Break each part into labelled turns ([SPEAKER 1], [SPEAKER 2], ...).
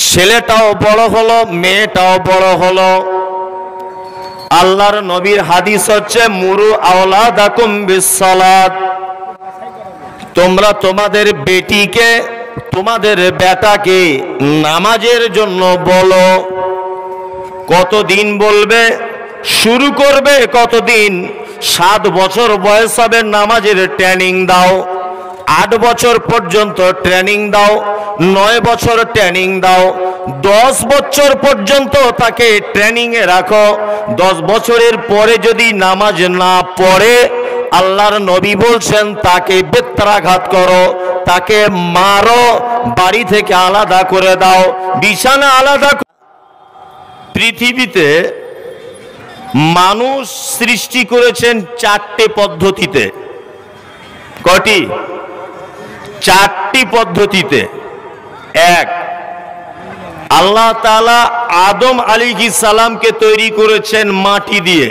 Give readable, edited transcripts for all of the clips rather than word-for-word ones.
[SPEAKER 1] ছেলেটাও বড় হলো, মেয়েটাও বড় হলো। আল্লাহর নবীর হাদিস হচ্ছে মুরু আওলাদাকুম বিসসালাত, তোমরা তোমাদের বেটিকে, তোমাদের বেটাকে নামাজের জন্য বলো। কতদিন বলবে? শুরু করবে কতদিন? 7 বছর বয়স হবে নামাজের ট্রেনিং দাও, 8 বছর পর্যন্ত ট্রেনিং দাও, 9 বছর ট্রেনিং দাও, 10 বছর পর্যন্ত তাকে ট্রেনিংয়ে রাখো। 10 বছরের পরে যদি নামাজ না পড়ে, আল্লাহর নবী বলছেন তাকে বেত্রাঘাত করো, তাকে মারো, বাড়ি থেকে আলাদা করে দাও, বিছানা আলাদা। পৃথিবীতে মানুষ সৃষ্টি করেছেন 4টে পদ্ধতিতে। কটি? 4টি পদ্ধতিতে। এক, আল্লাহ তাআলা আদম আলাইহিস সালামকে তৈরি করেছেন মাটি দিয়ে।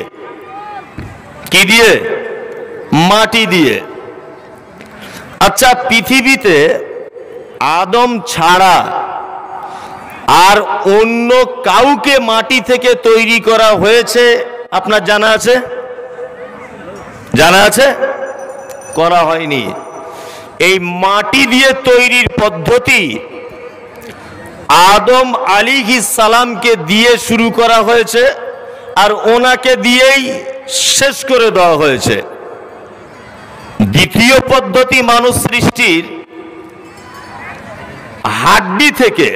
[SPEAKER 1] কি দিয়ে? মাটি দিয়ে। আচ্ছা, পৃথিবীতে আদম ছাড়া আর অন্য কাউকে মাটি থেকে তৈরি করা হয়েছে আপনার জানা আছে? জানা আছে? করা হয়নি। এই মাটি দিয়ে তৈরির পদ্ধতি আদম আলাইহিস সালামকে দিয়ে শুরু করা হয়েছে, আর ওনাকে দিয়েই শেষ করে দেওয়া হয়েছে। দ্বিতীয় পদ্ধতি মানুষ সৃষ্টির হাড্ডি থেকে,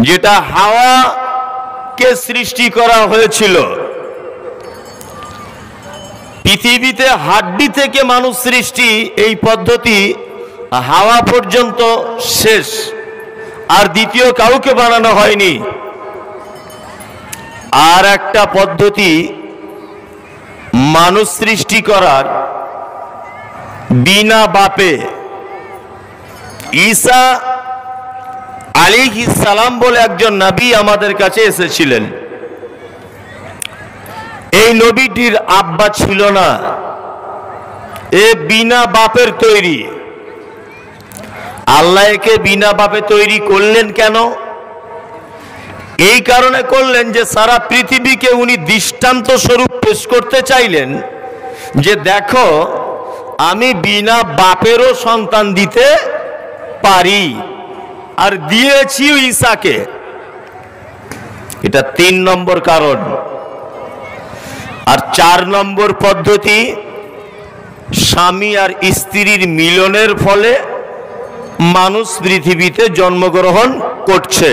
[SPEAKER 1] যেটা হাওয়াকে সৃষ্টি করা হয়েছিল। পৃথিবীতে হাড্ডি থেকে মানুষ সৃষ্টি, এই পদ্ধতি হাওয়া পর্যন্ত শেষ, আর দ্বিতীয় কাউকে বানানো হয়নি। আর একটা পদ্ধতি মানুষ সৃষ্টি করার বিনা বাপে, ঈসা আলাইহিস সালাম বলে একজন নবী আমাদের কাছে এসেছিলেন। এই নবীটির আব্বা ছিল না, এ বিনা বাপের তৈরি। আল্লাহ একে বিনা বাপে তৈরি করলেন কেন? এই কারণে করলেন যে সারা পৃথিবীকে উনি দৃষ্টান্ত স্বরূপ পেশ করতে চাইলেন যে দেখো, আমি বিনা বাপেরও সন্তান দিতে পারি, আর দিয়েছি ঈসাকে। এটা 3 নম্বর কারণ। আর 4 নম্বর পদ্ধতি, স্বামী আর স্ত্রীর মিলনের ফলে মানুষ পৃথিবীতে জন্মগ্রহণ করছে।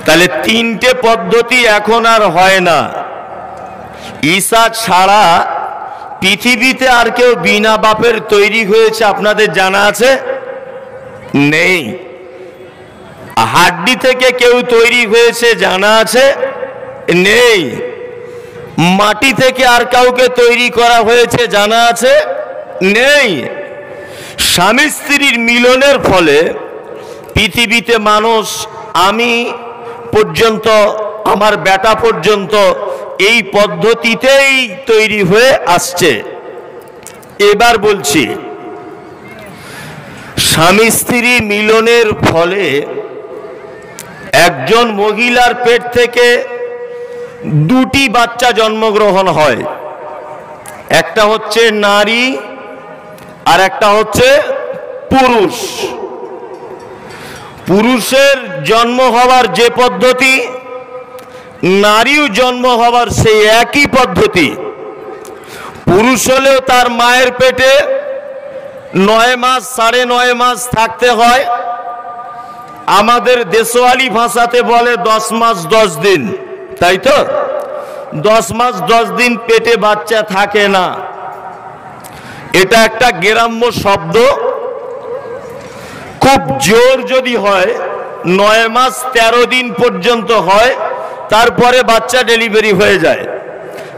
[SPEAKER 1] তাহলে 3টে পদ্ধতি এখন আর হয় না। ঈসা ছাড়া পৃথিবীতে আর কেউ বিনা বাপের তৈরি হয়েছে আপনাদের জানা আছে? নেই। হাড্ডি থেকে কেউ তৈরি হয়েছে জানা আছে? নেই। মাটি থেকে আর কাউকে তৈরি করা হয়েছে জানা আছে? নেই। স্বামী স্ত্রীর মিলনের ফলে পৃথিবীতে মানুষ, আমি পর্যন্ত, আমার বেটা পর্যন্ত এই পদ্ধতিতেই তৈরি হয়ে আসছে। এবার বলছি, স্বামী স্ত্রী মিলনের ফলে একজন মহিলার পেট থেকে 2টি বাচ্চা জন্মগ্রহণ হয়। একটা হচ্ছে নারী আর একটা হচ্ছে পুরুষ। পুরুষের জন্ম হওয়ার যে পদ্ধতি, নারীও জন্ম হওয়ার সেই একই পদ্ধতি। পুরুষ হলেও তার মায়ের পেটে 9 মাস 9.5 মাস থাকতে হয়। আমাদের দেশওয়ালি ভাষাতে বলে 10 মাস 10 দিন, তাই তো? 10 মাস 10 দিন পেটে বাচ্চা থাকে না। এটা একটা গ্রাম্য শব্দ। খুব জোর যদি হয় 9 মাস 13 দিন পর্যন্ত হয়, তারপরে বাচ্চা ডেলিভারি হয়ে যায়।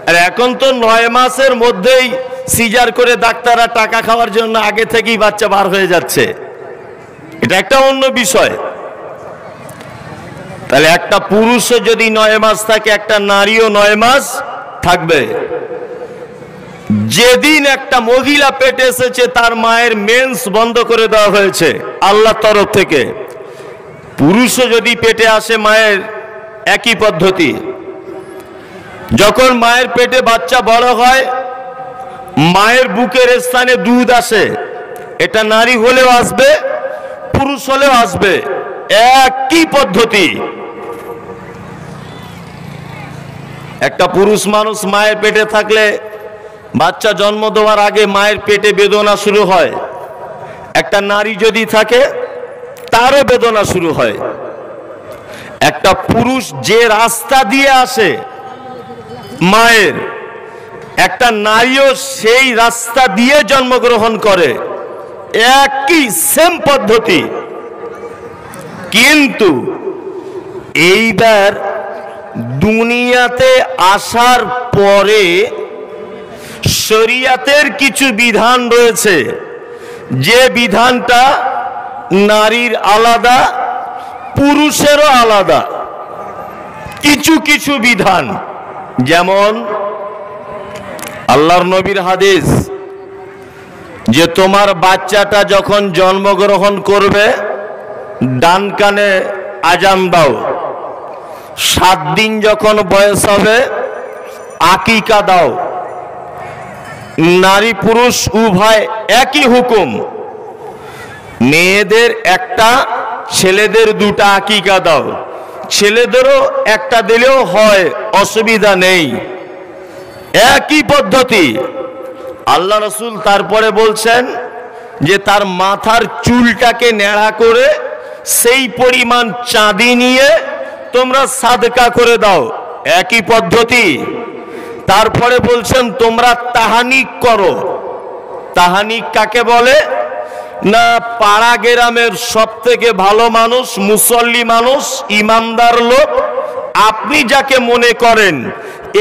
[SPEAKER 1] আর এখন তো 9 মাসের মধ্যেই সিজার করে ডাক্তাররা টাকা খাওয়ার জন্য আগে থেকেই বাচ্চা বার হয়ে যাচ্ছে। এটা একটা অন্য বিষয়। তাহলে একটা পুরুষও যদি 9 মাস থাকে, একটা নারীও 9 মাস থাকবে। যেদিন একটা মহিলা পেটে এসেছে, তার মায়ের মেন্স বন্ধ করে দেওয়া হয়েছে আল্লাহর তরফ থেকে। পুরুষও যদি পেটে আসে মায়ের একই পদ্ধতি। যখন মায়ের পেটে বাচ্চা বড় হয়, মায়ের বুকের স্থানে দুধ আসে, এটা নারী হলেও আসবে, পুরুষ হলেও আসবে, একই পদ্ধতি। একটা পুরুষ মানুষ মায়ের পেটে থাকলে বাচ্চা জন্ম দেওয়ার আগে মায়ের পেটে বেদনা শুরু হয়। একটা নারী যদি থাকে তারও বেদনা শুরু হয়। একটা পুরুষ যে রাস্তা দিয়ে আসে মায়ের, একটা নারীও সেই রাস্তা দিয়ে জন্মগ্রহণ করে, একই সেম পদ্ধতি। কিন্তু এইবার দুনিয়াতে আসার পরে শরীয়তের কিছু বিধান রয়েছে, যে বিধানটা নারীর আলাদা, পুরুষেরও আলাদা। কিছু কিছু বিধান, যেমন আল্লাহর নবীর হাদিস যে তোমার বাচ্চাটা যখন জন্মগ্রহণ করবে ডান কানে আজান দাও, 7 দিন যখন বয়স হবে আকিকা দাও। নারী পুরুষ উভয় একই হুকুম, মেয়েদের একটা, ছেলেদের 2টা আকিকা দাও। ছেলেদেরও একটা দিলেও হয়, অসুবিধা নেই, একই পদ্ধতি। আল্লাহ রসুল তারপরে বলছেন যে তার মাথার চুলটাকে ন্যাড়া করে সেই পরিমাণ চাঁদি নিয়ে তোমরা সাদকা করে দাও, একই পদ্ধতি। তারপরে বলছেন তোমরা তাহানিক করো। তাহানিক কাকে বলে না, পাড়া গ্রামের সব থেকে ভালো মানুষ, মুসল্লি মানুষ, ইমানদার লোক, আপনি যাকে মনে করেন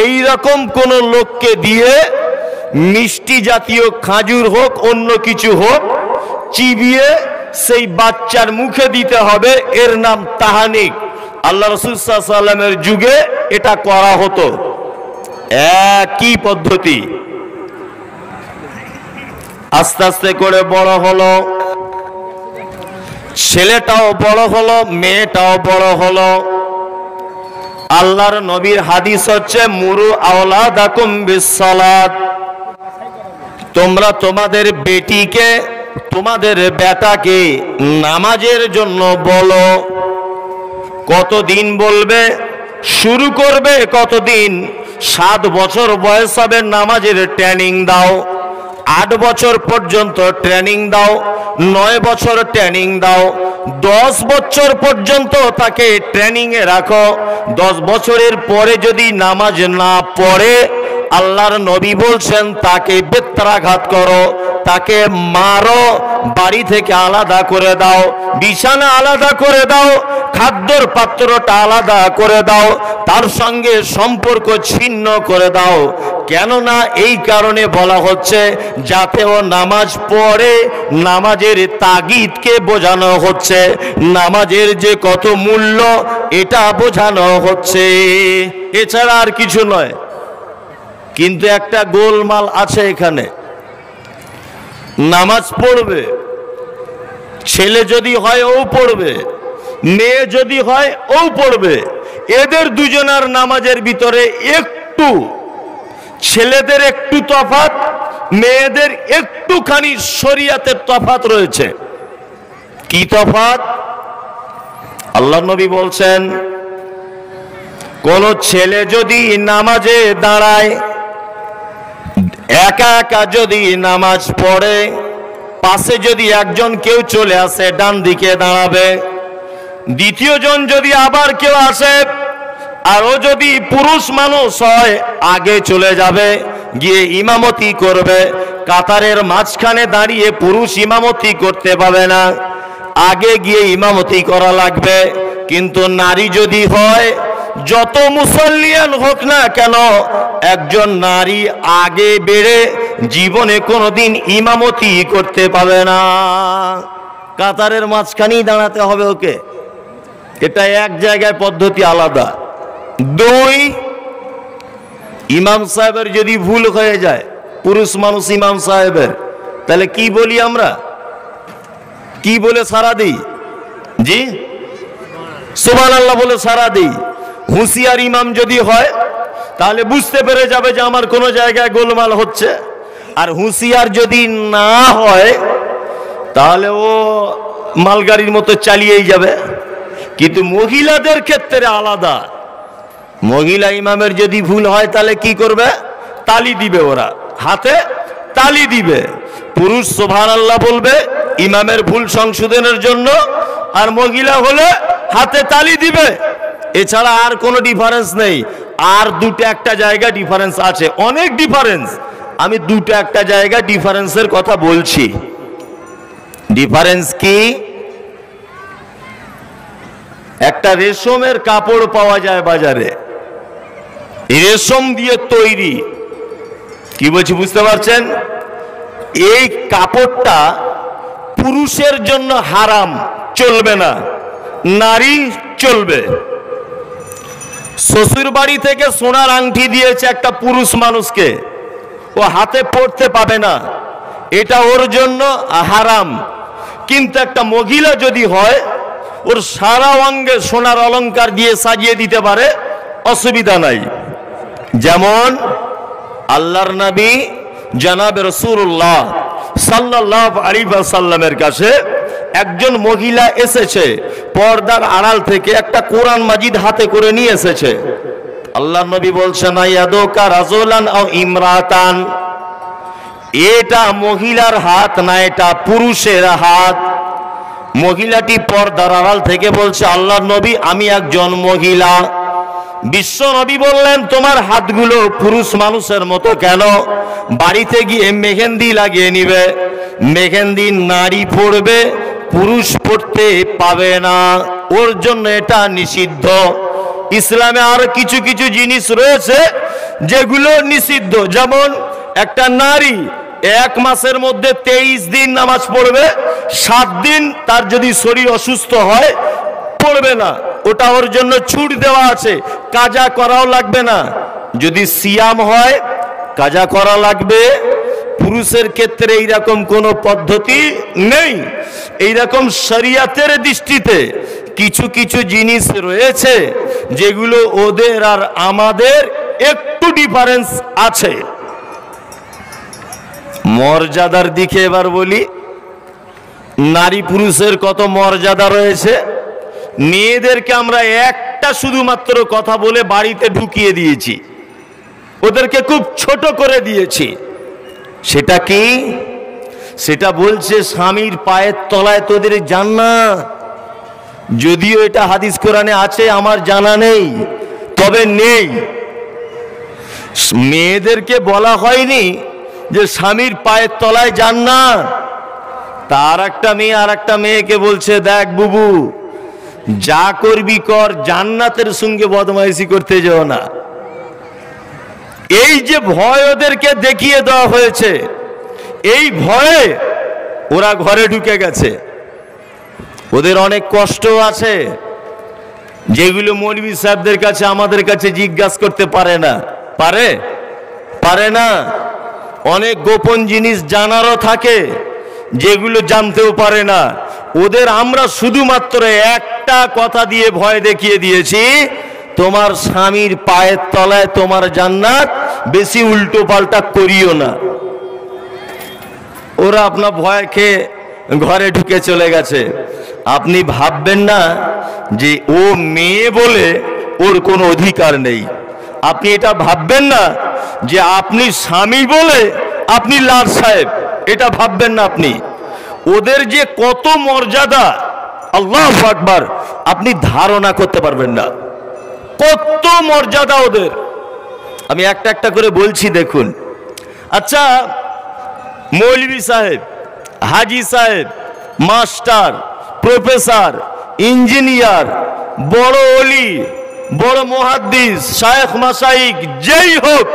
[SPEAKER 1] এই রকম কোন লোককে দিয়ে মিষ্টি জাতীয় খাজুর হোক অন্য কিছু হোক চিবিয়ে সেই বাচ্চার মুখে দিতে হবে, এর নাম তাহানিক। আল্লাহ রাসূল সাল্লাল্লাহু আলাইহি ওয়াসাল্লামের যুগে এটা করা হতো, একই পদ্ধতি। আস্তে আস্তে করে বড় হলো, ছেলেটাও বড় হলো, মেয়েটাও বড় হলো। আল্লাহর নবীর হাদিস হচ্ছে মুরু আওলাদাকুম বিসসালাত, তোমরা তোমাদের বেটিকে, তোমাদের বেটাকে নামাজের জন্য বলো। কতদিন বলবে, শুরু করবে কতদিন? 7 বছর বয়স হবে নামাজের ট্রেনিং দাও, 8 বছর পর্যন্ত ট্রেনিং দাও, 9 বছর ট্রেনিং দাও, 10 বছর পর্যন্ত তাকে ট্রেনিংয়ে রাখো। 10 বছরের পরে যদি নামাজ না পড়ে, আল্লাহর নবী বলছেন তাকে বেত্রাঘাত করো, তাকে মারো, বাড়ি থেকে আলাদা করে দাও, বিছানা আলাদা করে দাও, খাদ্যর পাত্রটা আলাদা করে দাও, তার সঙ্গে সম্পর্ক ছিন্ন করে দাও। কেননা এই কারণে বলা হচ্ছে যাতে ও নামাজ পড়ে, নামাজের তাগিদকে বোঝানো হচ্ছে, নামাজের যে কত মূল্য এটা বোঝানো হচ্ছে, এছাড়া আর কিছু নয়। কিন্তু একটা গোলমাল আছে এখানে। নামাজ পড়বে, ছেলে যদি হয় ও পড়বে, মেয়ে যদি হয় ও পড়বে। এদের দুজনের নামাজের ভিতরে একটু, ছেলেদের একটু তফাৎ, মেয়েদের একটুখানি শরীয়তের তফাৎ রয়েছে। কি তফাৎ? আল্লাহর নবী বলছেন কোন ছেলে যদি নামাজে দাঁড়ায়, একা একা যদি নামাজ পড়ে, পাশে যদি একজন কেউ চলে আসে ডান দিকে দাঁড়াবে, দ্বিতীয় জন যদি আবার কেউ আসে আর ও যদি পুরুষ মানুষ হয় আগে চলে যাবে, গিয়ে ইমামতি করবে। কাতারের মাঝখানে দাঁড়িয়ে পুরুষ ইমামতি করতে পাবে না, আগে গিয়ে ইমামতি করা লাগবে। কিন্তু নারী যদি হয়, যত মুসল্লিয়ান হোক না কেন, একজন নারী আগে বেড়ে জীবনে কোনোদিন ইমামতি করতে পাবে না, কাতারের মাঝখানেই দাঁড়াতে হবে ওকে। এটা এক জায়গায় পদ্ধতি আলাদা। 2, ইমাম সাহেবের যদি ভুল হয়ে যায়, পুরুষ মানুষ ইমাম সাহেবের, তাহলে কি বলি আমরা, কি বলে সারা দিই? জি, সুবহানাল্লাহ বলে সারা দিই। হুঁশিয়ার ইমাম যদি হয় তাহলে বুঝতে পেরে যাবে যে আমার কোনো জায়গায় গোলমাল হচ্ছে। আর হুঁশিয়ার যদি না হয় তাহলে ও মালগাড়ির মতো চালিয়েই যাবে। কিন্তু মহিলাদের ক্ষেত্রে আলাদা। মহিলা ইমামের যদি ভুল হয় তাহলে কি করবে? তালি দিবে, ওরা হাতে তালি দিবে। পুরুষ সুবহানাল্লাহ বলবে ইমামের ভুল সংশোধনের জন্য, আর মহিলা হলে হাতে তালি দিবে। এছাড়া আর কোনো ডিফারেন্স নেই। আর দুটো একটা জায়গা ডিফারেন্স আছে, অনেক ডিফারেন্স। আমি দুটো একটা জায়গা ডিফারেন্সের কথা বলছি। ডিফারেন্স কি? একটা রেশমের কাপড় পাওয়া যায় বাজারে, রেশম দিয়ে তৈরি। কি বলছি বুঝতে পারছেন? এই কাপড়টা পুরুষের জন্য হারাম, চলবে না, নারী চলবে। শ্বশুর বাড়ি থেকে সোনার আংটি দিয়েছে একটা পুরুষ মানুষকে, ও হাতে পড়তে পাবে না, এটা ওর জন্য হারাম। কিন্তু একটা মহিলা যদি হয়, ওর সারা অঙ্গে সোনার অলংকার দিয়ে সাজিয়ে দিতে পারে, অসুবিধা নাই। যেমন আল্লাহর নবী জনাবে রাসূলুল্লাহ সাল্লাল্লাহু আলাইহি ওয়াসাল্লামের কাছে একজন মহিলা এসেছে, পর্দার আড়াল থেকে একটা কোরআন মাজিদ হাতে করে নিয়ে এসেছে। আল্লাহর নবী বলছেন ইয়াদুকা রাজুলান আও ইমরাতান, এটা মহিলার হাত না এটা পুরুষের হাত। মহিলাটি পর্দার আড়াল থেকে বলছে আল্লাহর নবী আমি একজন মহিলা। বিশ্ব নবী বললেন তোমার হাতগুলো পুরুষ মানুষের মতো কেন? বাড়িতে গিয়ে মেহেন্দি লাগিয়ে নিবে। মেহেন্দি নারী পড়বে, পুরুষ পড়তে পাবে না, ওর জন্য এটা নিষিদ্ধ। ইসলামে আর কিছু কিছু জিনিস রয়েছে যেগুলো নিষিদ্ধ। যেমন একটা নারী 1 মাসের মধ্যে 23 দিন নামাজ পড়বে, 7 দিন তার যদি শরীর অসুস্থ হয় পড়বে না, ওটা ওর জন্য ছুট দেওয়া আছে, কাজা করাও লাগবে না। যদি সিয়াম হয় কাজা করা লাগবে। পুরুষের ক্ষেত্রে এইরকম কোনো পদ্ধতি নেই। এইরকম শরিয়াতের দৃষ্টিতে কিছু কিছু জিনিস রয়েছে যেগুলো ওদের আর আমাদের একটু ডিফারেন্স আছে। মর্যাদার দিকে এবার বলি, নারী পুরুষের কত মর্যাদা রয়েছে। মেয়েদেরকে আমরা একটা শুধুমাত্র কথা বলে বাড়িতে ঢুকিয়ে দিয়েছি, ওদেরকে খুব ছোট করে দিয়েছি। সেটা কি? সেটা বলছে স্বামীর পায়ের তলায় তোদের জান্নাত। যদিও এটা হাদিস কোরআনে আছে, আমার জানা নেই, তবে নেই। মেয়েদেরকে বলা হয়নি যে স্বামীর পায়ের তলায় জান্নাত। তার একটা মেয়ে আর একটা মেয়েকে বলছে দেখ বুবু, যা করবি কর, জান্নাতের সঙ্গে বদমাইশি করতে যেও না। এই যে ভয় ওদেরকে দেখিয়ে দেওয়া হয়েছে, এই ভয়ে ওরা ঘরে ঢুকে গেছে। ওদের অনেক কষ্ট আছে যেগুলো মৌলভী সাহেবদের কাছে আমাদের কাছে জিজ্ঞাসা করতে পারে না। পারে না। অনেক গোপন জিনিস জানারও থাকে যেগুলো জানতেও পারে না। ওদের আমরা শুধুমাত্র একটা কথা দিয়ে ভয় দেখিয়ে দিয়েছি, তোমার স্বামীর পায়ের তলায় তোমার জান্নাত, বেশি উল্টো পাল্টা করিও না। ওরা আপনার ভয় খেয়ে ঘরে ঢুকে চলে গেছে। আপনি ভাববেন না যে ও মেয়ে বলে ওর কোনো অধিকার নেই। আপনি এটা ভাববেন না যে আপনি স্বামী বলে আপনি লাট সাহেব, এটা ভাববেন না আপনি। ওদের যে কত মর্যাদা, আল্লাহু আকবার, আপনি ধারণা করতে পারবেন না কত মর্যাদা ওদের। আমি একটা একটা করে বলছি দেখুন। আচ্ছা, মৌলভী সাহেব, হাজি সাহেব, মাস্টার, প্রফেসর, ইঞ্জিনিয়ার, বড় ওলি, বড় মুহাদ্দিস, শায়েখ মাশাইখ, যেই হোক,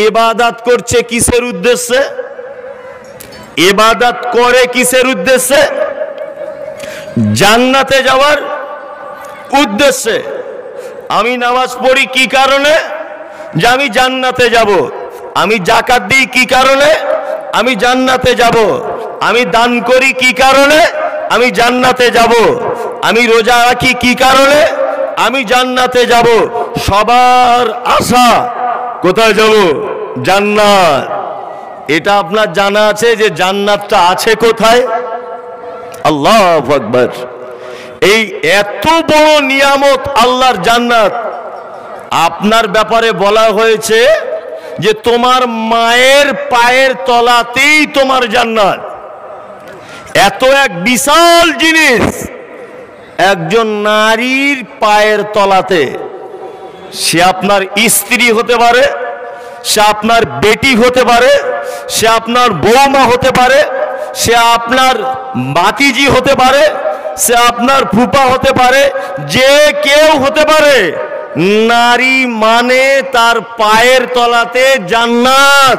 [SPEAKER 1] ইবাদত করছে কিসের উদ্দেশ্যে? ইবাদত করে কিসের উদ্দেশ্যে? জান্নাতে যাওয়ার উদ্দেশ্যে। আমি নামাজ পড়ি কি কারণে? যে আমি জান্নাতে যাব। আমি যাকাত দিই কি কারণে? আমি জান্নাতে যাব। আমি দান করি কি কারণে? আমি জান্নাতে যাব। আমি রোজা রাখি কি কারণে? আমি জান্নাতে যাব। সবার আশা কোথায় যাব? জান্নাত। এটা আপনার জানা আছে যে জান্নাতটা আছে কোথায়? আল্লাহু আকবার। এই এত বড় নিয়ামত আল্লাহর জান্নাত, আপনার ব্যাপারে বলা হয়েছে যে তোমার মায়ের পায়ের তলাতেই তোমার জান্নাত। এত এক বিশাল জিনিস একজন নারীর পায়ের তলাতে। সে আপনার স্ত্রী হতে পারে, সে আপনার বেটি হতে পারে, সে আপনার বৌমা হতে পারে, সে আপনার ভাতিজি হতে পারে, সে আপনার ফুপা হতে পারে, যে কেউ হতে পারে। নারী মানে তার পায়ের তলাতে জান্নাত।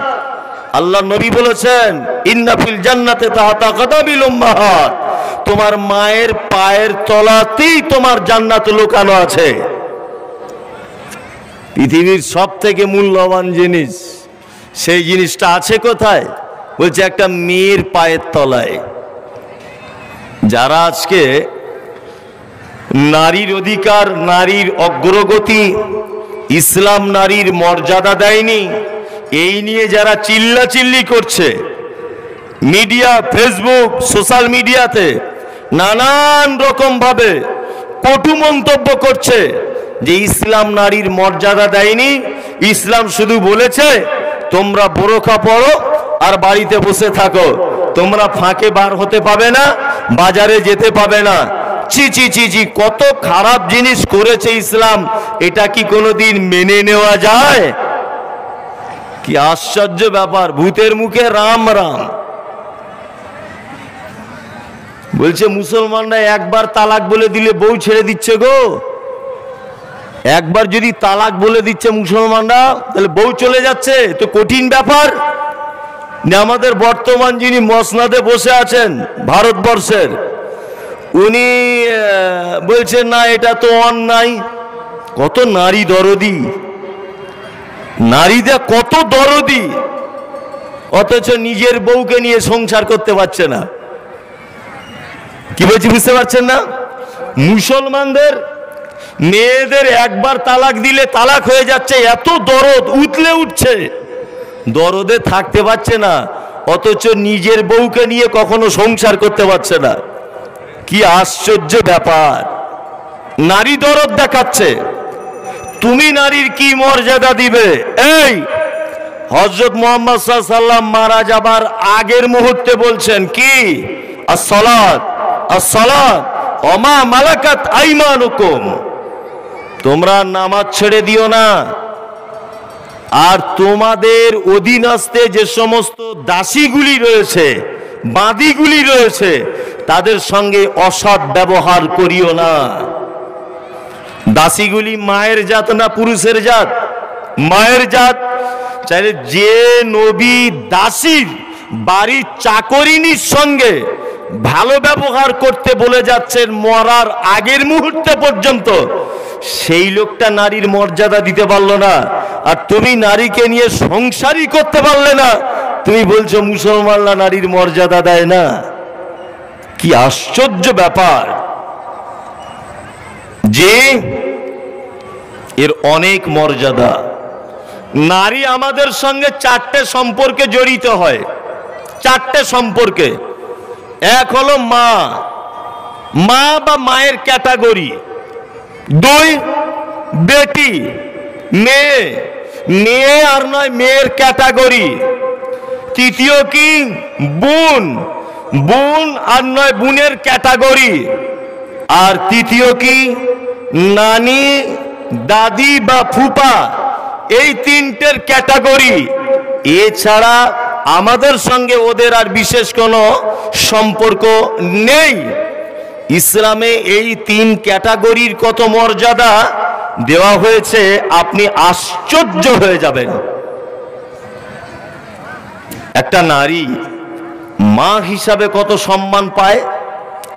[SPEAKER 1] আল্লাহ নবী বলেছেন, ইন্না ফিল জান্নাতে তাহতা কাদামিল উম্মাহাত, তোমার মায়ের পায়ের তলাতেই তোমার জান্নাত লুকানো আছে। পৃথিবীর সব থেকে মূল্যবান জিনিস, সেই জিনিসটা আছে কোথায়? বলছে একটা মেয়ের পায়ের তলায়। যারা আজকে নারীর অধিকার, নারীর অগ্রগতি, ইসলাম নারীর মর্যাদা দেয়নি, এই নিয়ে যারা চিল্লাচিল্লি করছে মিডিয়া, ফেসবুক, সোশ্যাল মিডিয়াতে নানান রকম ভাবে কটু মন্তব্য করছে যে ইসলাম নারীর মর্যাদা দেয়নি, ইসলাম শুধু বলেছে তোমরা বোরকা পরো আর বাড়িতে বসে থাকো, তোমরা ফাঁকে বার হতে পাবে না, বাজারে যেতে পাবে না। চি চি চি চি, কত খারাপ জিনিস করেছে ইসলাম। এটা কি কোনোদিন মেনে নেওয়া যায়? কি আশ্চর্য ব্যাপার। ভূতের মুখে রাম রাম বলছে মুসলমানরা একবার তালাক বলে দিলে বউ ছেড়ে দিচ্ছে গো। একবার যদি তালাক বলে দিচ্ছে মুসলমানরা, তাহলে বউ চলে যাচ্ছে, তো কঠিন ব্যাপার। আমাদের বর্তমান যিনি মসনাদে বসে আছেন ভারতবর্ষের, উনি বলছেন না এটা তো অন্যায়। কত নারী দরদি, নারীদের কত দরদি, অথচ নিজের বউকে নিয়ে সংসার করতে পারছে না। কি বলছি বুঝতে পারছেন না? মুসলমানদের মেয়েদের একবার তালাক দিলে তালাক হয়ে যাচ্ছে, এত দরদ, উতলে উঠছে, দরদে থাকতে পারছে না, অথচ নিজের বউকে নিয়ে কখনো সংসার করতে পারছে না। কি আশ্চর্য ব্যাপার। নারী দরদ দেখাচ্ছে। তুমি নারীর কি মর্যাদা দিবে? এই হযরত মুহাম্মদ সাল্লাল্লাহু আলাইহি ওয়াসাল্লাম মারা যাবার আগের মুহূর্তে বলছেন কি? as-salat as-salat ওয়া মা মালাকাত আইমানুকুম, তোমরা নামাজ ছেড়ে দিও না, আর তোমাদের অধীনস্থে যে সমস্ত দাসীগুলি রয়েছে, বাঁদীগুলি রয়েছে, তাদের সঙ্গে অসৎ ব্যবহার করিও না। দাসীগুলি মায়ের জাত না পুরুষের জাত? মায়ের জাত। চাইলে যে নবী দাসীর বাড়ির চাকরিনীর সঙ্গে ভালো ব্যবহার করতে বলে যাচ্ছেন মরার আগের মুহূর্তে পর্যন্ত, সেই লোকটা নারীর মর্যাদা দিতে পারলো না, আর তুমি নারীকে নিয়ে সংসারই করতে পারলে না, তুমি বলছো মুসলমানরা নারীর মর্যাদা দেয় না। কি আশ্চর্য ব্যাপার। যে এর অনেক মর্যাদা। নারী আমাদের সঙ্গে চারটে সম্পর্কে জড়িত হয়, চারটে সম্পর্কে। এক হলো মা, মা বা মায়ের ক্যাটাগরি। দুই বেটি, মেয়ে, মেয়ে আর নয় মেয়ের ক্যাটাগরি। তৃতীয় কি? বোন, বোন আর নয় বোনের ক্যাটাগরি। আর তৃতীয় কি? নানি, দাদি বা ফুপা, এই তিনটের ক্যাটাগরি। এছাড়া আমাদের সঙ্গে ওদের আর বিশেষ কোনো সম্পর্ক নেই। ইসলামে এই তিন ক্যাটাগরির কত মর্যাদা দেওয়া হয়েছে, আপনি আশ্চর্য হয়ে যাবেন। একটা নারী মা হিসাবে কত সম্মান পায়।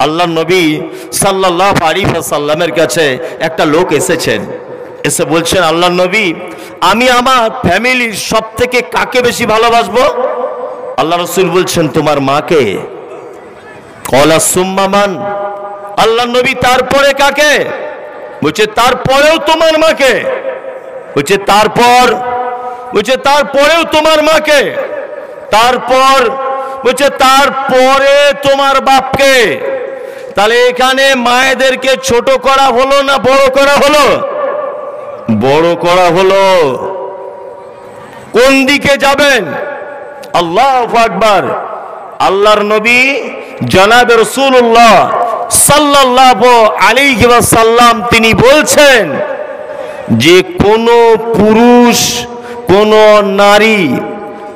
[SPEAKER 1] আল্লাহ নবী সাল্লাল্লাহু আলাইহি ওয়াসাল্লামের কাছে একটা লোক এসেছেন, এসে বলছেন, আল্লাহ নবী, আমি আমার ফ্যামিলির সব থেকে কাকে বেশি ভালোবাসবো? আল্লাহ রাসূল বলছেন, তোমার মাকে। কলা সুম্মা মান? আল্লাহ নবী তারপরে কাকে বলছে? তারপরেও তোমার মাকে। বলছে তারপরেও তোমার মাকে। তারপর বলছে তারপরে তোমার বাপকে। তাহলে এখানে মায়েদেরকে ছোট করা হলো না বড় করা হলো? বড় করা হলো। কোন দিকে যাবেন? আল্লাহু আকবার। আল্লাহর নবী জনাবে রাসূলুল্লাহ সাল্লাল্লাহু আলাইহি ওয়াসাল্লাম তিনি বলছেন যে কোন পুরুষ, কোন নারী,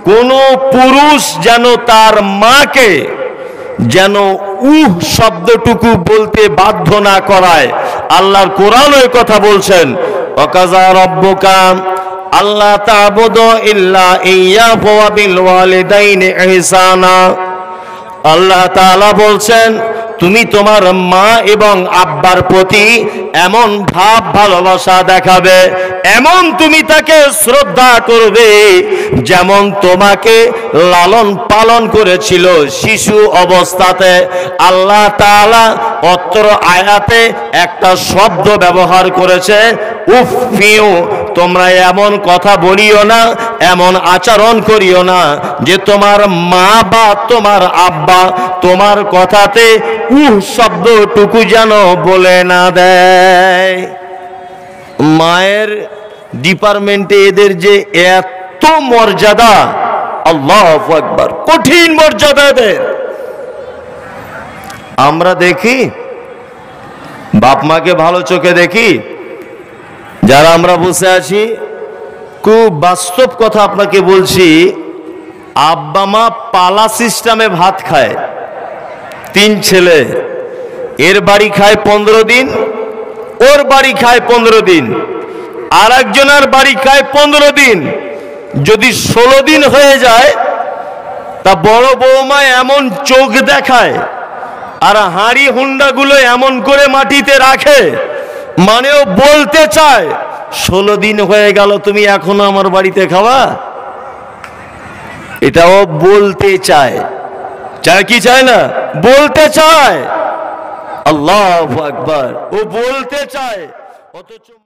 [SPEAKER 1] কোন পুরুষ যেন তার মাকে যেন শব্দটুকু বলতে বাধ্য না করায়। আল্লাহর কোরআন ওই কথা বলছেন, ওয়াকাযা রাব্বুকা আল্লা তা'বুদু ইল্লা ইয়্যাহু ওয়া বিল ওয়ালিদাইনি ইহসানা। আল্লাহ তাআলা বলছেন তুমি তোমার মা এবং আব্বার প্রতি এমন ভাব ভালোবাসা দেখাবে, এমন তুমি তাকে শ্রদ্ধা করবে যেমন তোমাকে লালন পালন করেছিল শিশু অবস্থাতে। আল্লাহ তাআলা অত্র আয়াতে একটা শব্দ ব্যবহার করেছে, উফিউ। তোমরা এমন কথা বলিও না, এমন আচরণ করিও না যে তোমার মা বা তোমার আব্বা তোমার কথাতে শব্দটুকু যেন বলে না দেয়। মায়ের ডিপার্টমেন্টে এদের যে এত মর্যাদা, আল্লাহু আকবার, কঠিন মর্যাদা এদের। আমরা দেখি বাপ মাকে ভালো চোখে দেখি, যারা আমরা বসে আছি। খুব বাস্তব কথা আপনাকে বলছি, আব্বা মা পালা সিস্টেমে ভাত খায়। 3 ছেলে, এর বাড়ি খায় 15 দিন, ওর বাড়ি খায় 15 দিন, আর একজনের বাড়ি খায় 15 দিন। যদি 16 দিন হয়ে যায় তা বড় বৌমা এমন চোখ দেখায় আর হাঁড়ি হুন্ডাগুলো এমন করে মাটিতে রাখে, মানে ও বলতে চায় 16 দিন হয়ে গেল তুমি এখনো আমার বাড়িতে খাওয়া। এটা ও বলতে চায়, চায় কি চায় না? বলতে চায়। আল্লাহু আকবার, ও বলতে চায়। অথচ